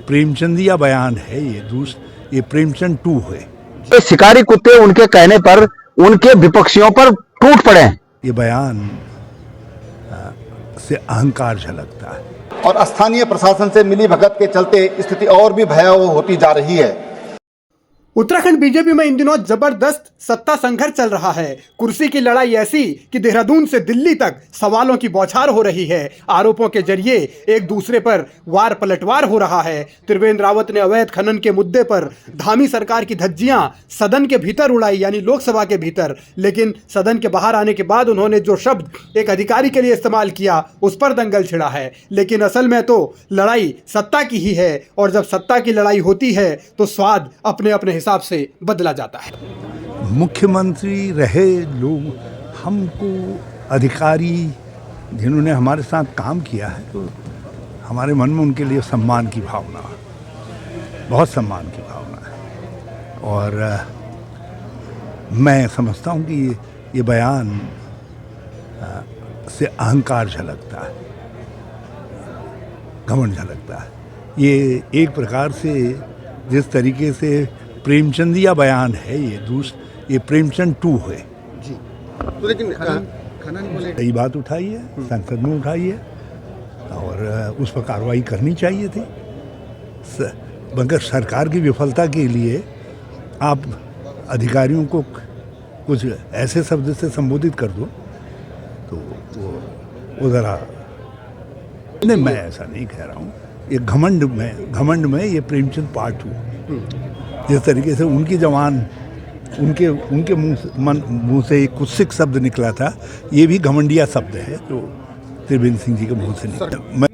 प्रेमचंदिया बयान है, ये प्रेमचंद 2 है। ये शिकारी कुत्ते उनके कहने पर उनके विपक्षियों पर टूट पड़े। ये बयान से अहंकार झलकता है और स्थानीय प्रशासन से मिली भगत के चलते स्थिति और भी भयावह होती जा रही है। उत्तराखंड बीजेपी में इन दिनों जबरदस्त सत्ता संघर्ष चल रहा है। कुर्सी की लड़ाई ऐसी कि देहरादून से दिल्ली तक सवालों की बौछार हो रही है। आरोपों के जरिए एक दूसरे पर वार पलटवार हो रहा है। त्रिवेंद्र रावत ने अवैध खनन के मुद्दे पर धामी सरकार की धज्जियां सदन के भीतर उड़ाई, यानी लोकसभा के भीतर, लेकिन सदन के बाहर आने के बाद उन्होंने जो शब्द एक अधिकारी के लिए इस्तेमाल किया उस पर दंगल छिड़ा है। लेकिन असल में तो लड़ाई सत्ता की ही है, और जब सत्ता की लड़ाई होती है तो स्वाद अपने अपने हिसाब से बदला जाता है। मुख्यमंत्री रहे लोग, हमको अधिकारी जिन्होंने हमारे साथ काम किया है, तो हमारे मन में उनके लिए सम्मान की भावना, बहुत सम्मान की भावना है। और मैं समझता हूँ कि ये बयान से अहंकार झलकता है, घमंड झलकता है। ये एक प्रकार से जिस तरीके से प्रेमचंदिया बयान है, ये प्रेमचंद 2 है जी। तो लेकिन खनन को सही बात उठाई है, संसद में उठाई है, और उस पर कार्रवाई करनी चाहिए थी। मगर सरकार की विफलता के लिए आप अधिकारियों को कुछ ऐसे शब्द से संबोधित कर दो तो वो ज़रा नहीं, मैं ऐसा नहीं कह रहा हूँ। ये घमंड में ये प्रेमचंद पार्ट 2, जिस तरीके से उनकी जवान उनके मुंह से एक कुत्सित शब्द निकला था, ये भी घमंडिया शब्द है जो त्रिवेंद्र सिंह जी के मुंह से निकला।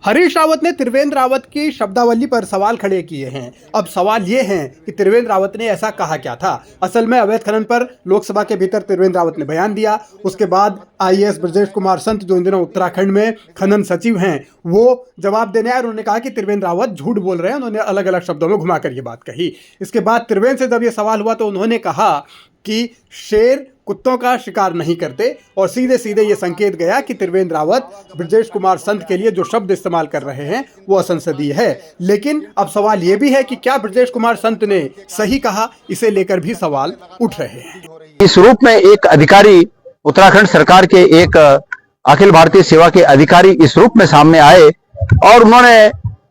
हरीश रावत ने त्रिवेंद्र रावत की शब्दावली पर सवाल खड़े किए हैं। अब सवाल ये है कि त्रिवेंद्र रावत ने ऐसा कहा क्या था। असल में अवैध खनन पर लोकसभा के भीतर त्रिवेंद्र रावत ने बयान दिया। उसके बाद आईएएस ब्रजेश कुमार संत, जो इन दिनों उत्तराखंड में खनन सचिव हैं, वो जवाब देने आए। उन्होंने कहा कि त्रिवेंद्र रावत झूठ बोल रहे हैं। उन्होंने अलग अलग शब्दों में घुमाकर ये बात कही। इसके बाद त्रिवेंद्र से जब ये सवाल हुआ तो उन्होंने कहा कि शेर कुत्तों का शिकार नहीं करते, और सीधे सीधे ये संकेत गया कि त्रिवेंद्र रावत ब्रजेश कुमार संत के लिए जो शब्द इस्तेमाल कर रहे हैं वो असंसदीय है। लेकिन अब सवाल ये भी है कि क्या ब्रजेश कुमार संत ने सही कहा, इसे लेकर भी सवाल उठ रहे हैं। इस रूप में एक अधिकारी, उत्तराखंड सरकार के एक अखिल भारतीय सेवा के अधिकारी इस रूप में सामने आए और उन्होंने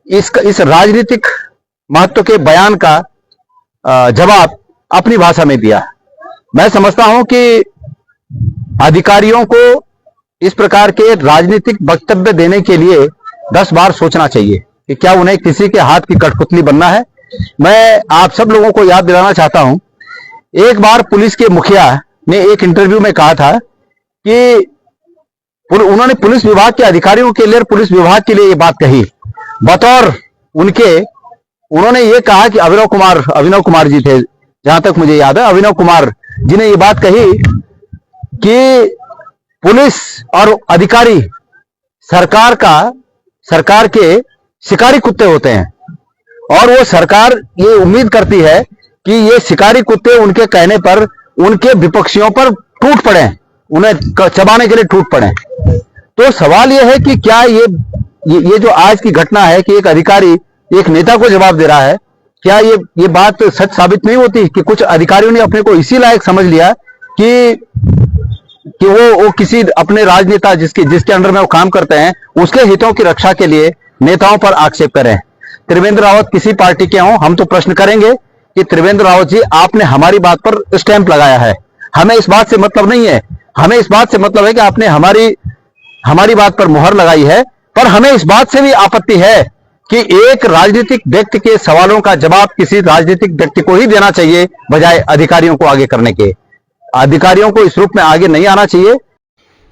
इस राजनीतिक महत्व के बयान का जवाब अपनी भाषा में दिया। मैं समझता हूं कि अधिकारियों को इस प्रकार के राजनीतिक वक्तव्य देने के लिए 10 बार सोचना चाहिए कि क्या उन्हें किसी के हाथ की कठपुतली बनना है। मैं आप सब लोगों को याद दिलाना चाहता हूं, एक बार पुलिस के मुखिया ने एक इंटरव्यू में कहा था कि उन्होंने पुलिस विभाग के अधिकारियों के लिए, पुलिस विभाग के लिए ये बात कही। बतौर उनके उन्होंने ये कहा कि अभिनव कुमार जी थे, जहां तक मुझे याद है, अभिनव कुमार जी ने ये बात कही कि पुलिस और अधिकारी सरकार के शिकारी कुत्ते होते हैं, और वो सरकार ये उम्मीद करती है कि ये शिकारी कुत्ते उनके कहने पर उनके विपक्षियों पर टूट पड़े, उन्हें चबाने के लिए टूट पड़े। तो सवाल ये है कि क्या ये जो आज की घटना है कि एक अधिकारी एक नेता को जवाब दे रहा है, क्या ये बात सच साबित नहीं होती कि कुछ अधिकारियों ने अपने को इसी लायक समझ लिया कि वो किसी अपने राजनेता जिसके अंडर में वो काम करते हैं उसके हितों की रक्षा के लिए नेताओं पर आक्षेप करें। त्रिवेंद्र रावत किसी पार्टी के हों, हम तो प्रश्न करेंगे कि त्रिवेंद्र रावत जी, आपने हमारी बात पर स्टैंप लगाया है, हमें इस बात से मतलब नहीं है। हमें इस बात से मतलब है कि आपने हमारी बात पर मुहर लगाई है, पर हमें इस बात से भी आपत्ति है कि एक राजनीतिक व्यक्ति के सवालों का जवाब किसी राजनीतिक व्यक्ति को ही देना चाहिए, बजाय अधिकारियों को आगे करने के। अधिकारियों को इस रूप में आगे नहीं आना चाहिए।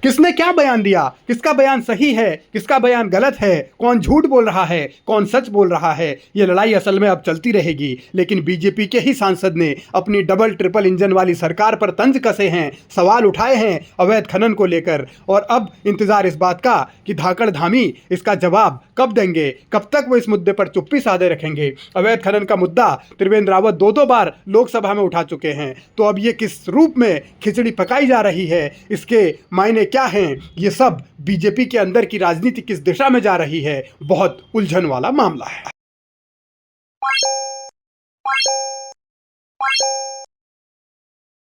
किसने क्या बयान दिया, किसका बयान सही है, किसका बयान गलत है, कौन झूठ बोल रहा है, कौन सच बोल रहा है, ये लड़ाई असल में अब चलती रहेगी। लेकिन बीजेपी के ही सांसद ने अपनी डबल ट्रिपल इंजन वाली सरकार पर तंज कसे हैं, सवाल उठाए हैं अवैध खनन को लेकर, और अब इंतजार इस बात का कि धाकड़ धामी इसका जवाब कब देंगे, कब तक वो इस मुद्दे पर चुप्पी साधे रखेंगे। अवैध खनन का मुद्दा त्रिवेंद्र रावत 2 बार लोकसभा में उठा चुके हैं, तो अब ये किस रूप में खिचड़ी पकाई जा रही है, इसके मायने क्या हैं, ये सब बीजेपी के अंदर की राजनीति किस दिशा में जा रही है, बहुत उलझन वाला मामला है।